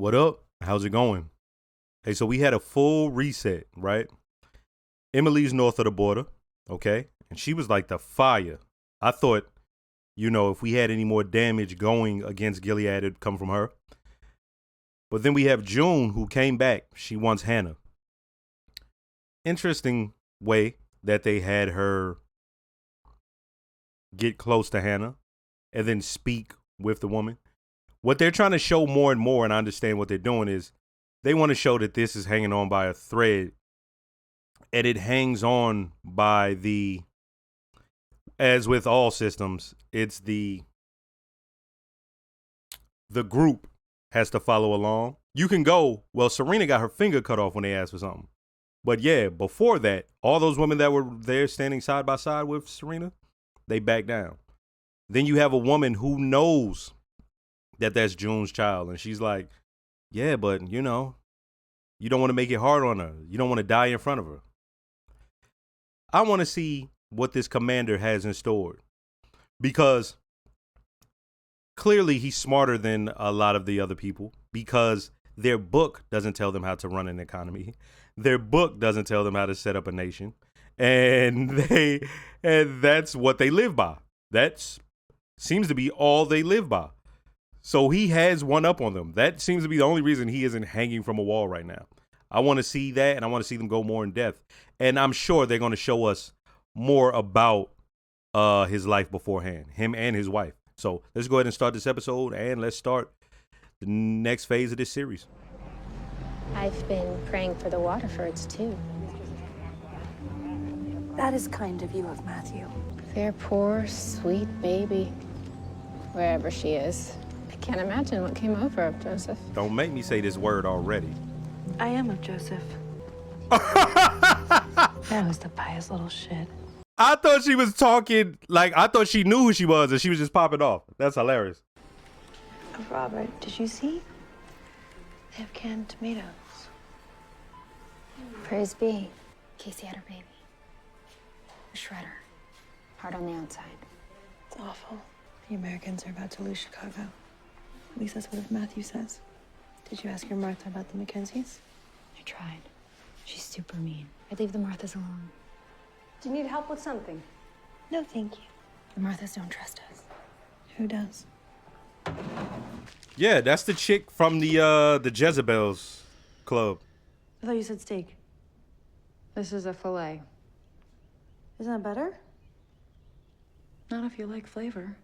What up? How's it going? Hey, so we had a full reset, right? Emily's north of the border, okay? And she was like the fire. I thought, if we had any more damage going against Gilead, it'd come from her. But then we have June, who came back. She wants Hannah. Interesting way that they had her get close to Hannah and then speak with the woman. What they're trying to show more and more, and I understand what they're doing, is they want to show that this is hanging on by a thread, and it hangs on by as with all systems, it's the group has to follow along. You can go, well, Serena got her finger cut off when they asked for something. But yeah, before that, all those women that were there standing side by side with Serena, they backed down. Then you have a woman who knows that that's June's child. And she's like, yeah, but you don't want to make it hard on her. You don't want to die in front of her. I want to see what this commander has in store, because clearly he's smarter than a lot of the other people, because their book doesn't tell them how to run an economy. Their book doesn't tell them how to set up a nation. And that's what they live by. That seems to be all they live by. So he has one up on them. That seems to be the only reason he isn't hanging from a wall right now. I want to see that, and I want to see them go more in depth. And I'm sure they're going to show us more about his life beforehand, him and his wife. So let's go ahead and start this episode, and let's start the next phase of this series. I've been praying for the Waterfords, too. That is kind of you of Matthew. Their poor, sweet baby, wherever she is. I can't imagine what came over of Joseph. Don't make me say this word already. I am of Joseph. That was the pious little shit. I thought she was talking, I thought she knew who she was and she was just popping off. That's hilarious. Oh, Robert, did you see? They have canned tomatoes. Praise be. Casey had her baby. A shredder. Hard on the outside. It's awful. The Americans are about to lose Chicago. At least that's what Matthew says. Did you ask your Martha about the Mackenzies? I tried. She's super mean. I'd leave the Marthas alone. Do you need help with something? No, thank you. The Marthas don't trust us. Who does? Yeah, that's the chick from the Jezebels club. I thought you said steak. This is a filet. Isn't that better? Not if you like flavor.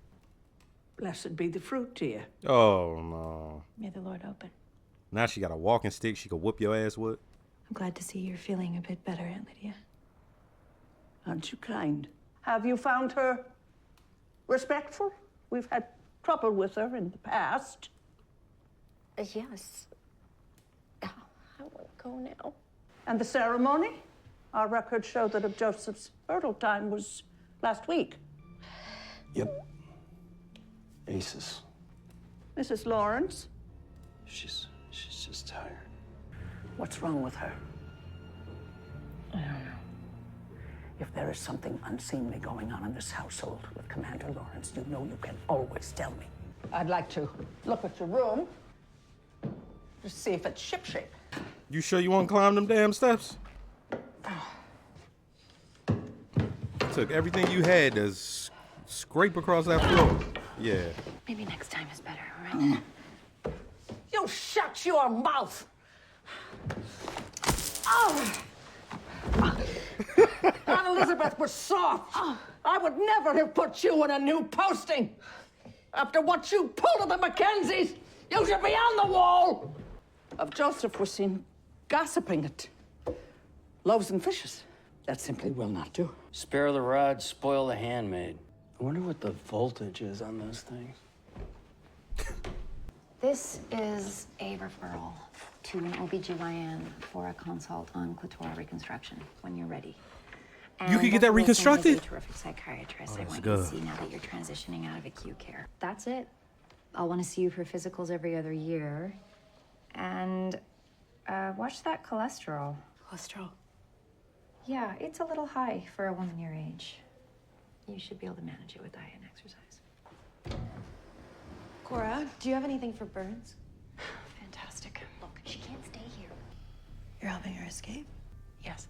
Blessed be the fruit to you. Oh, no. May the Lord open. Now she got a walking stick she could whoop your ass with. I'm glad to see you're feeling a bit better, Aunt Lydia. Aren't you kind? Have you found her respectful? We've had trouble with her in the past. Yes. I won't go now. And the ceremony? Our records show that of Joseph's fertile time was last week. Yep. Aces. Mrs. Lawrence, She's just tired. what's wrong with her? I don't know. If there is something unseemly going on in this household with Commander Lawrence, you know you can always tell me. I'd like to look at your room to see if it's shipshape. You sure you want to climb them damn steps? Took everything you had to scrape across that floor. Yeah. Maybe next time is better, all right? You shut your mouth! Oh! Aunt Elizabeth was soft. I would never have put you in a new posting. After what you pulled of the Mackenzies, you should be on the wall. Of Joseph was seen gossiping at loaves and fishes. That simply will not do. Spare the rod, spoil the handmaid. I wonder what the voltage is on those things. This is a referral to an OBGYN for a consult on clitoral reconstruction when you're ready. You could get that reconstructed? A terrific psychiatrist. I that's want good. you to see now that you're transitioning out of acute care. That's it. I'll want to see you for physicals every other year. And watch that cholesterol. Cholesterol. Yeah, it's a little high for a woman your age. You should be able to manage it with diet and exercise. Cora, do you have anything for burns? Fantastic. You're helping her escape? Yes.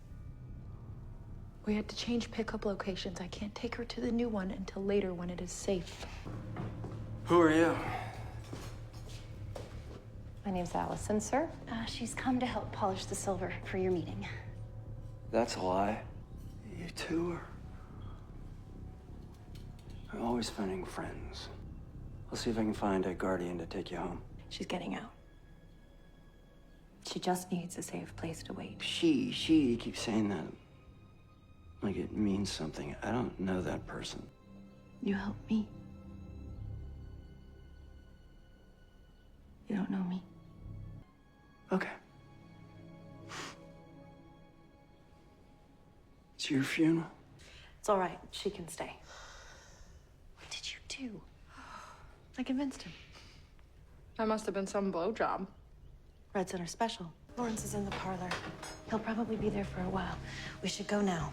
We had to change pickup locations. I can't take her to the new one until later when it is safe. Who are you? My name's Allison, sir. She's come to help polish the silver for your meeting. That's a lie. You two are always finding friends. I'll see if I can find a guardian to take you home. She's getting out. She just needs a safe place to wait. She keeps saying that like it means something. I don't know that person. You help me. You don't know me. Okay. It's your funeral. It's all right. She can stay. What did you do? I convinced him. That must have been some blowjob. Red Center special. Lawrence is in the parlor. He'll probably be there for a while. We should go now.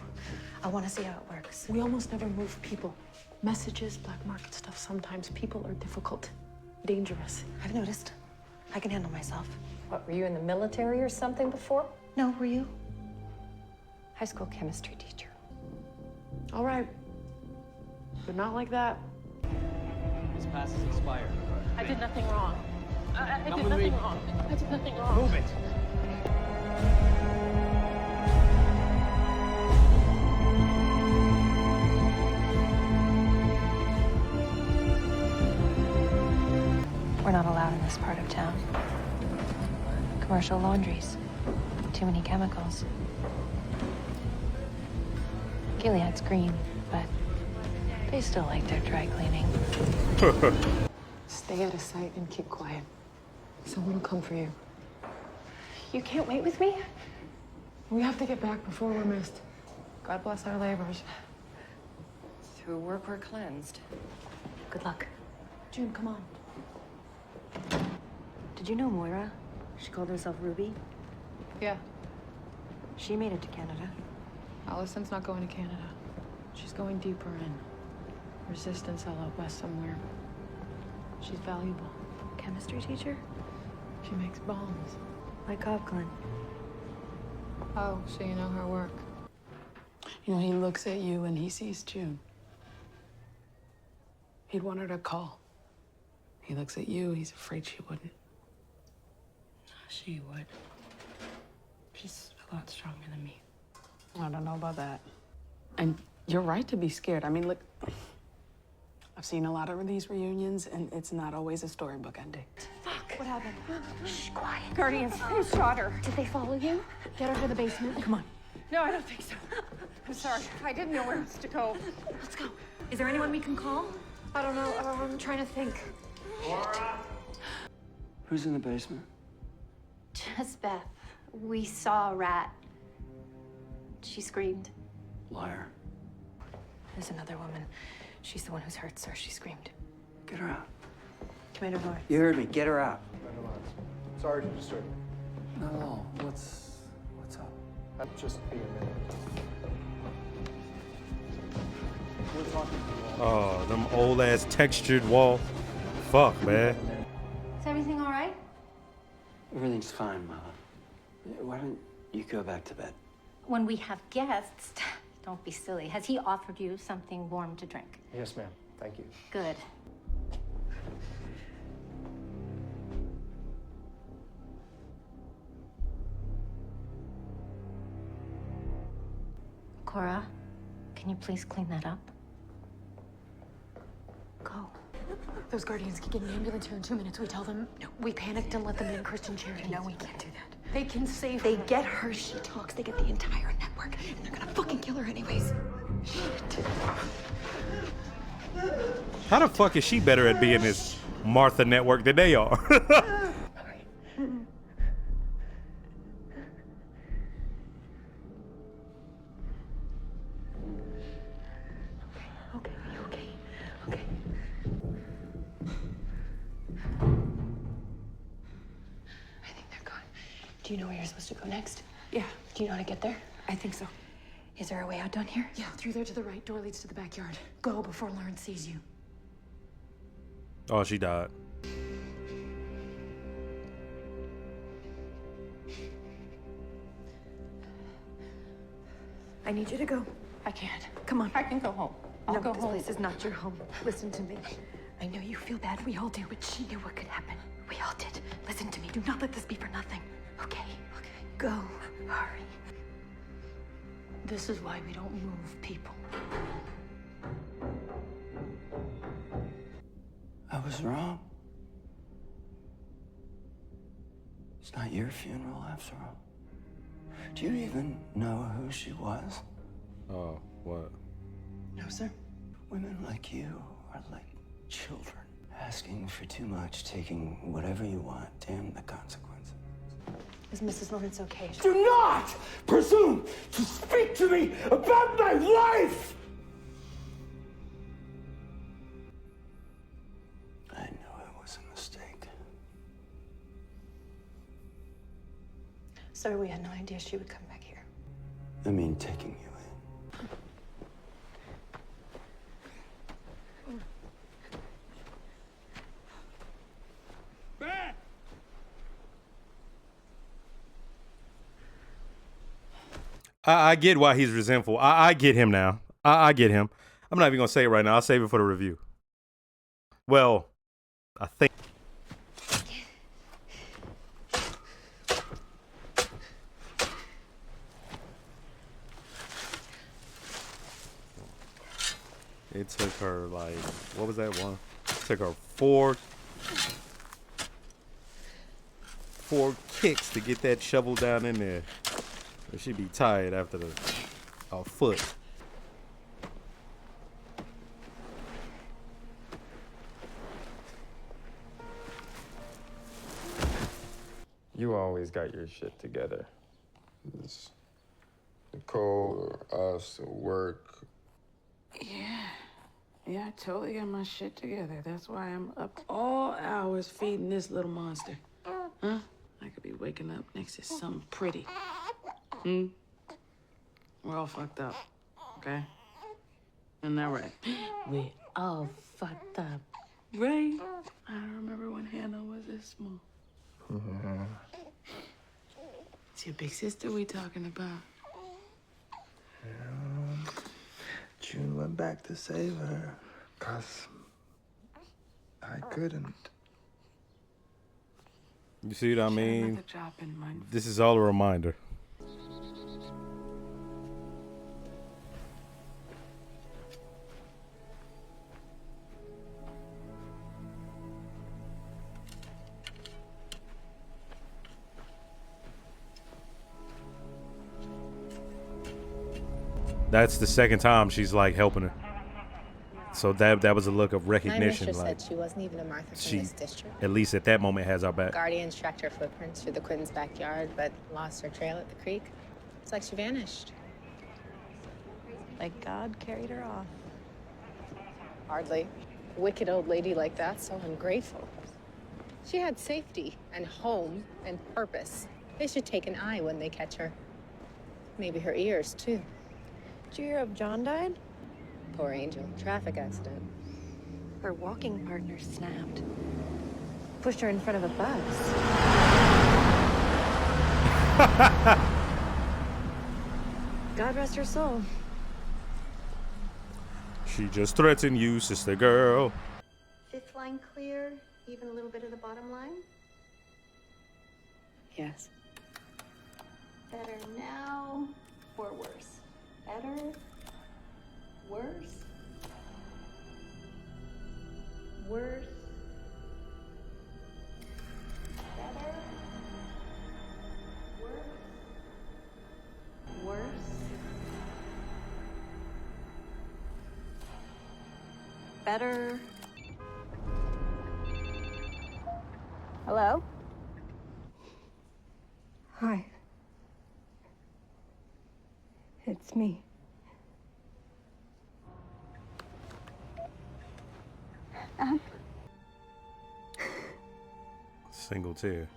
I want to see how it works. We almost never move people. Messages, black market stuff, sometimes people are difficult, dangerous. I've noticed. I can handle myself. What, were you in the military or something before? No, were you? High school chemistry teacher. All right. But not like that. This pass is expired. I did nothing wrong. I Come did with nothing me. wrong. I did nothing wrong. Move it. We're not allowed in this part of town. Commercial laundries. Too many chemicals. Gilead's green, but they still like their dry cleaning. Stay out of sight and keep quiet. Someone will come for you. You can't wait with me? We have to get back before we're missed. God bless our labors. Through work, we're cleansed. Good luck. June, come on. Did you know Moira? She called herself Ruby. Yeah. She made it to Canada. Allison's not going to Canada. She's going deeper in. Resistance cell out west somewhere. She's valuable. Chemistry teacher? She makes bombs. Like Coughlin. Oh, so you know her work. You know, he looks at you and he sees June. He'd want her to call. He looks at you, he's afraid she wouldn't. She would. She's a lot stronger than me. I don't know about that. And you're right to be scared. I mean, look, I've seen a lot of these reunions, and it's not always a storybook ending. What happened? Shh, quiet. Guardians, who shot her? Did they follow you? Get her to the basement. Come on. No, I don't think so. I'm sorry. I didn't know where else to go. Let's go. Is there anyone we can call? I don't know. I'm trying to think. Who's in the basement? Just Beth. We saw a rat. She screamed. Liar. There's another woman. She's the one who's hurt, sir. She screamed. Get her out. Commander Lawrence. You heard me. Get her out. Sorry to disturb you. Not at all. What's up? I'll just be a minute. We're talking to you all. Oh, them old ass textured wall. Fuck, man. Is everything all right? Everything's fine, Mama. Why don't you go back to bed? When we have guests, don't be silly. Has he offered you something warm to drink? Yes, ma'am. Thank you. Good. Cora, can you please clean that up? Go. Those guardians can get an ambulance here in 2 minutes. We tell them we panicked and let them in Christian charity. No, we can't do that. They can save They her. get her, she talks, they get the entire network, and they're gonna fucking kill her anyways. Shit. How the fuck is she better at being this Martha network than they are? Okay, are you okay? Okay. I think they're gone. Do you know where you're supposed to go next? Yeah. Do you know how to get there? I think so. Is there a way out down here? Yeah, through there to the right. Door leads to the backyard. Go before Lawrence sees you. Oh, she died. I need you to go. I can't. Come on. I can go home. I'll No, go this home. place is not your home. Listen to me. I know you feel bad. We all do, but she knew what could happen. We all did. Listen to me. Do not let this be for nothing. Okay? Okay. Go. Hurry. This is why we don't move people. I was wrong. It's not your funeral after all. Do you even know who she was? Oh, what? No, sir. Women like you are like children, asking for too much, taking whatever you want. Damn the consequences. Is Mrs. Lawrence okay? Do not presume to speak to me about my wife! I knew it was a mistake. Sir, we had no idea she would come back here. I mean, taking you in. I get why he's resentful. I get him now. I get him. I'm not even gonna say it right now. I'll save it for the review. Well, I think. It took her like, what was that one? It took her four kicks to get that shovel down in there. She'd be tired after a foot. You always got your shit together. It's Nicole or us or work. Yeah, I totally got my shit together. That's why I'm up all hours feeding this little monster. Huh? I could be waking up next to something pretty. We're all fucked up, okay? Isn't that right? We all fucked up, right? I don't remember when Hannah was this small. It's your big sister we talking about. Yeah. June went back to save her, 'cause I couldn't. You see what I mean? Another drop in my... This is all a reminder. That's the second time she's like helping her. So that was a look of recognition. My mistress like said she wasn't even a Martha from she, this district. at least at that moment, has our back. Guardians tracked her footprints through the Quinn's backyard, but lost her trail at the creek. It's like she vanished. Like God carried her off. Hardly. Wicked old lady like that, so ungrateful. She had safety and home and purpose. They should take an eye when they catch her. Maybe her ears, too. Did you hear if John died? Poor angel. Traffic accident. Her walking partner snapped. Pushed her in front of a bus. God rest her soul. She just threatened you, sister girl. Fifth line clear, even a little bit of the bottom line. Yes. Better now or worse? Better? Worse? Worse? Better? Worse? Worse? Better. Hello? Hi. It's me. Single tear.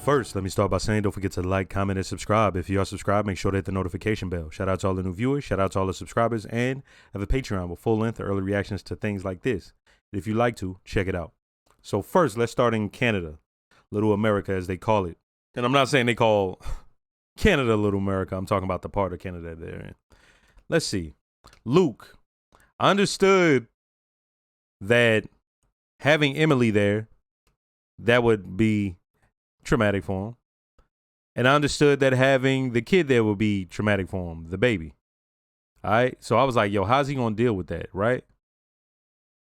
first, let me start by saying don't forget to like, comment, and subscribe. If you are subscribed, make sure to hit the notification bell. Shout out to all the new viewers. Shout out to all the subscribers. And I have a Patreon with full-length early reactions to things like this. If you'd like to, check it out. So first, let's start in Canada. Little America, as they call it. And I'm not saying they call Canada Little America. I'm talking about the part of Canada they're in. Let's see. Luke. I understood that having Emily there, that would be traumatic for him. And I understood that having the kid there would be traumatic for him, the baby. All right. So I was like, yo, how's he going to deal with that? Right.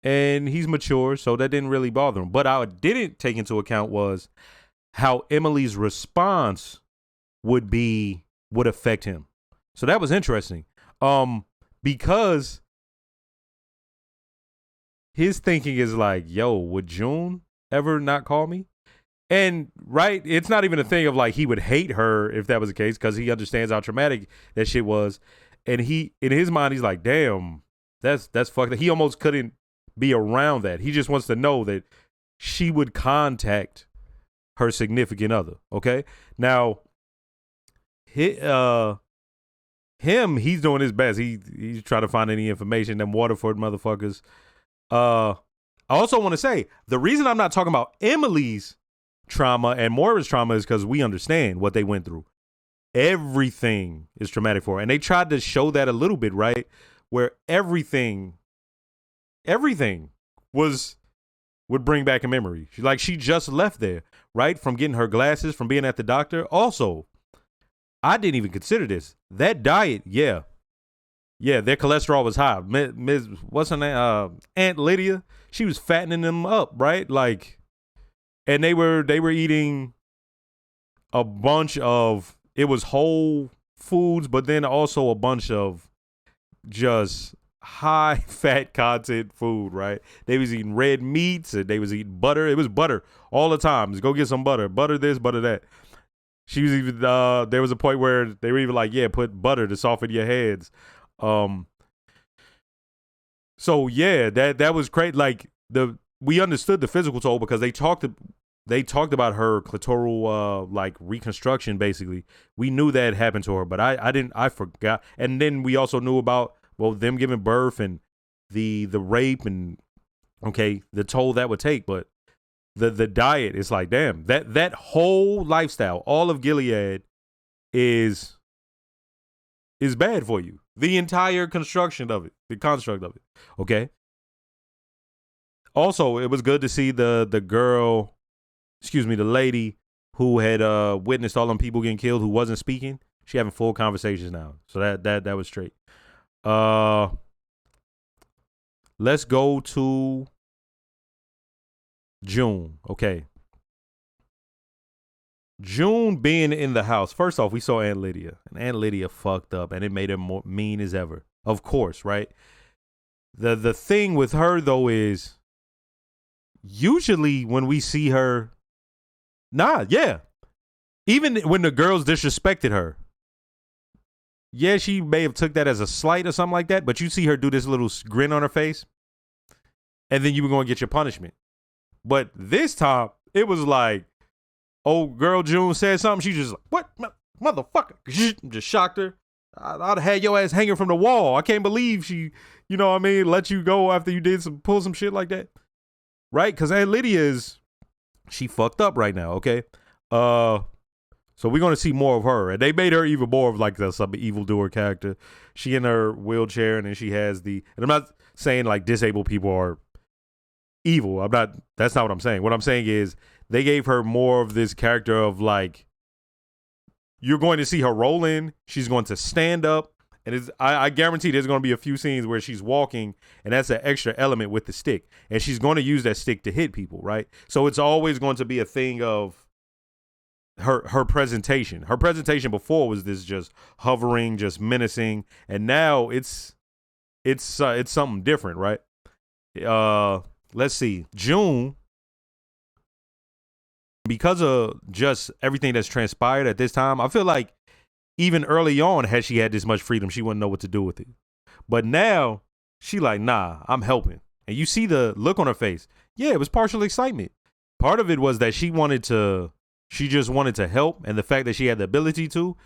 And he's mature, so that didn't really bother him. But I didn't take into account was how Emily's response would affect him. So that was interesting. Because his thinking is like, yo, would June ever not call me? And right, it's not even a thing of like he would hate her if that was the case, because he understands how traumatic that shit was. And he, in his mind, he's like, damn, that's fucked up. He almost couldn't be around that. He just wants to know that she would contact her significant other. Okay. Now, he's doing his best. He's trying to find any information. Them Waterford motherfuckers. I also want to say the reason I'm not talking about Emily's trauma and Moira's trauma is because we understand what they went through. Everything is traumatic for her. And they tried to show that a little bit, right? Where everything would bring back a memory. She just left there, right? From getting her glasses, from being at the doctor. Also, I didn't even consider this. That diet, yeah, their cholesterol was high. Ms. What's her name? Aunt Lydia. She was fattening them up, right? Like, and they were eating a bunch of, it was whole foods, but then also a bunch of just high fat content food, right? They was eating red meats and they was eating butter. It was butter all the time. Just go get some butter. Butter this, butter that. She was even, there was a point where they were even like, yeah, put butter to soften your heads. So yeah, that was great. Like we understood the physical toll because they talked about her clitoral like reconstruction. Basically, we knew that happened to her, but I forgot. And then we also knew about them giving birth and the rape and the toll that would take. But the diet is like, damn, that whole lifestyle, all of Gilead is bad for you. The entire construction of it, the construct of it. Okay. Also, it was good to see the lady who had witnessed all them people getting killed who wasn't speaking. She having full conversations now. So that was straight. Let's go to June. Okay. June being in the house. First off, we saw Aunt Lydia. And Aunt Lydia fucked up and it made her more mean as ever. Of course, right? The thing with her though is usually when we see her, even when the girls disrespected her, yeah, she may have took that as a slight or something like that, but you see her do this little grin on her face, and then you were going to get your punishment. But this time, it was like, old girl June said something, she just like, what? Motherfucker. Just shocked her. I'd have had your ass hanging from the wall. I can't believe she, you know what I mean, let you go after you pull some shit like that. Right? Because Aunt Lydia she fucked up right now, okay? So we're going to see more of her. And they made her even more of like some evildoer character. She in her wheelchair and then she has and I'm not saying like disabled people are evil. That's not what I'm saying. What I'm saying is they gave her more of this character of like, you're going to see her roll in. She's going to stand up. And I guarantee there's going to be a few scenes where she's walking and that's an extra element with the stick. And she's going to use that stick to hit people, right? So it's always going to be a thing of her presentation. Her presentation before was this just hovering, just menacing. And now it's something different, right? Let's see. June, because of just everything that's transpired at this time, I feel like even early on, had she had this much freedom, she wouldn't know what to do with it. But now she like, nah, I'm helping. And you see the look on her face. Yeah, it was partial excitement. Part of it was that she wanted to She just wanted to help, and the fact that she had the ability to,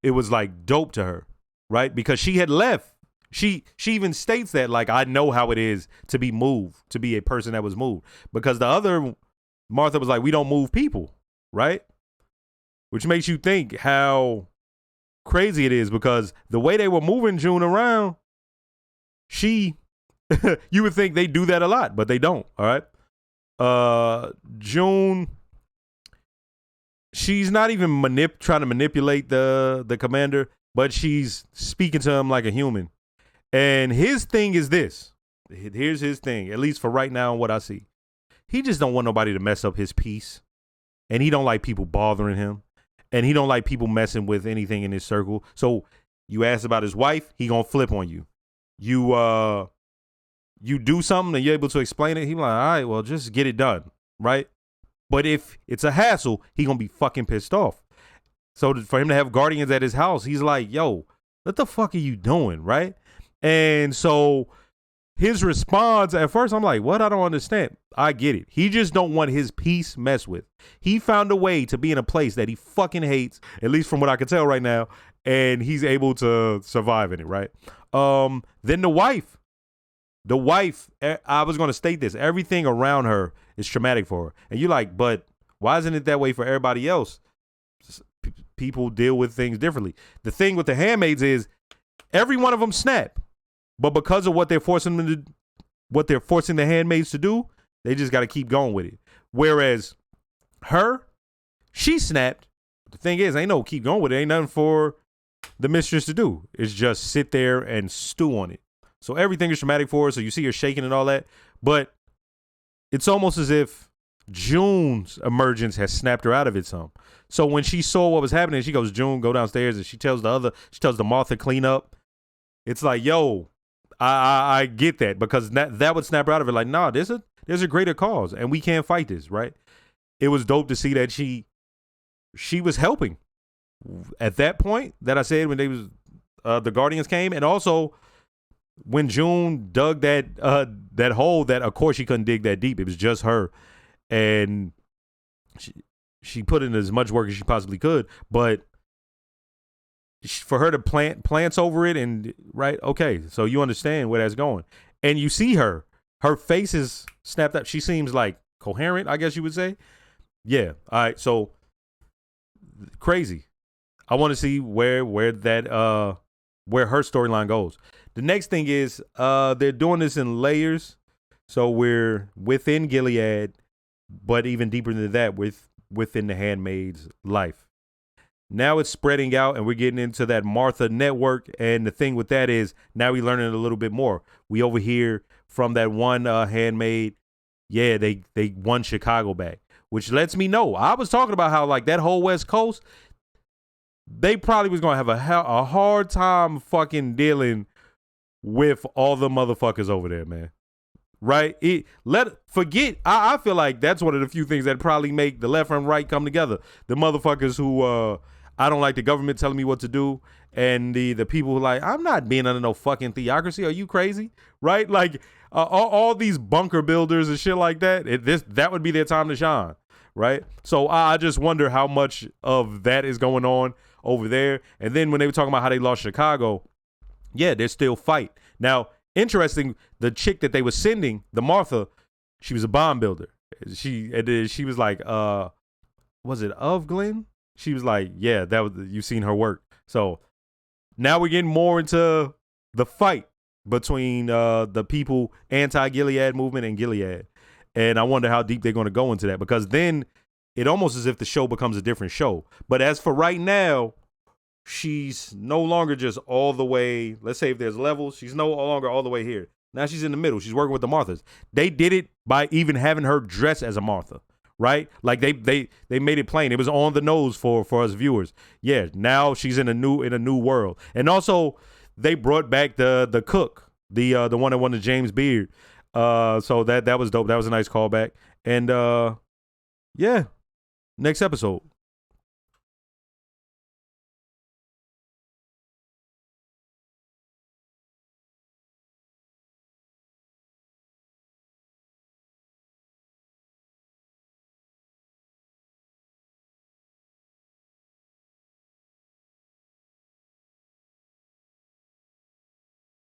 it was like dope to her, right? Because she had left. She even states that, like, I know how it is to be moved, to be a person that was moved. Because the other Martha was like, we don't move people, right? Which makes you think how crazy it is, because the way they were moving June around, you would think they do that a lot, but they don't, all right? June, she's not even trying to manipulate the commander, but she's speaking to him like a human. And his thing is this. Here's his thing, at least for right now and what I see. He just don't want nobody to mess up his peace. And he don't like people bothering him. And he don't like people messing with anything in his circle. So you ask about his wife, he gonna flip on you. You do something and you're able to explain it, he like, all right, well, just get it done, right? But if it's a hassle, he gonna be fucking pissed off. So for him to have guardians at his house, he's like, yo, what the fuck are you doing, right? And so his response, at first, I'm like, what? I don't understand. I get it. He just don't want his peace messed with. He found a way to be in a place that he fucking hates, at least from what I can tell right now, and he's able to survive in it, right? Then the wife, I was going to state this. Everything around her is traumatic for her. And you're like, but why isn't it that way for everybody else? People deal with things differently. The thing with the handmaids is every one of them snap. But because of what they're forcing the handmaids to do, they just got to keep going with it. Whereas her, she snapped. The thing is, ain't no keep going with it. Ain't nothing for the mistress to do. It's just sit there and stew on it. So everything is traumatic for her. So you see her shaking and all that. But it's almost as if June's emergence has snapped her out of it some. So when she saw what was happening, she goes, June, go downstairs. And she tells the Martha, clean up. It's like, yo, I get that, because that would snap her out of it. Like, nah, there's a greater cause, and we can't fight this, right? It was dope to see that she was helping at that point that I said when the Guardians came, and also when June dug that hole that, of course, she couldn't dig that deep. It was just her, and she put in as much work as she possibly could, but for her to plant plants over it, and right, okay, so you understand where that's going, and you see her face is snapped up. She seems like coherent, I guess you would say. Yeah. All right. So crazy. I want to see where her storyline goes. The next thing is they're doing this in layers, so we're within Gilead, but even deeper than that, within the Handmaid's life. Now it's spreading out, and we're getting into that Martha network. And the thing with that is now we're learning a little bit more. We overhear from that one handmaid, yeah, they won Chicago back, which lets me know. I was talking about how, like, that whole West Coast, they probably was going to have a hard time fucking dealing with all the motherfuckers over there, man. Right? I feel like that's one of the few things that probably make the left and right come together. The motherfuckers who I don't like the government telling me what to do, and the people who like, I'm not being under no fucking theocracy. Are you crazy? Right? Like all these bunker builders and shit like that. That would be their time to shine. Right? So I just wonder how much of that is going on over there. And then when they were talking about how they lost Chicago, yeah, they're still fight. Now, interesting, the chick that they were sending, the Martha, she was a bomb builder. She was like, was it of Glenn? She was like, yeah, you've seen her work. So now we're getting more into the fight between the people, anti-Gilead movement and Gilead. And I wonder how deep they're going to go into that, because then it almost as if the show becomes a different show. But as for right now, she's no longer just all the way, let's say if there's levels, she's no longer all the way here. Now she's in the middle. She's working with the Marthas. They did it by even having her dress as a Martha, right? Like they made it plain. It was on the nose for us viewers. Yeah, now she's in a new world. And also they brought back the cook, the one that won the James Beard. So that was dope. That was a nice callback. And yeah, next episode.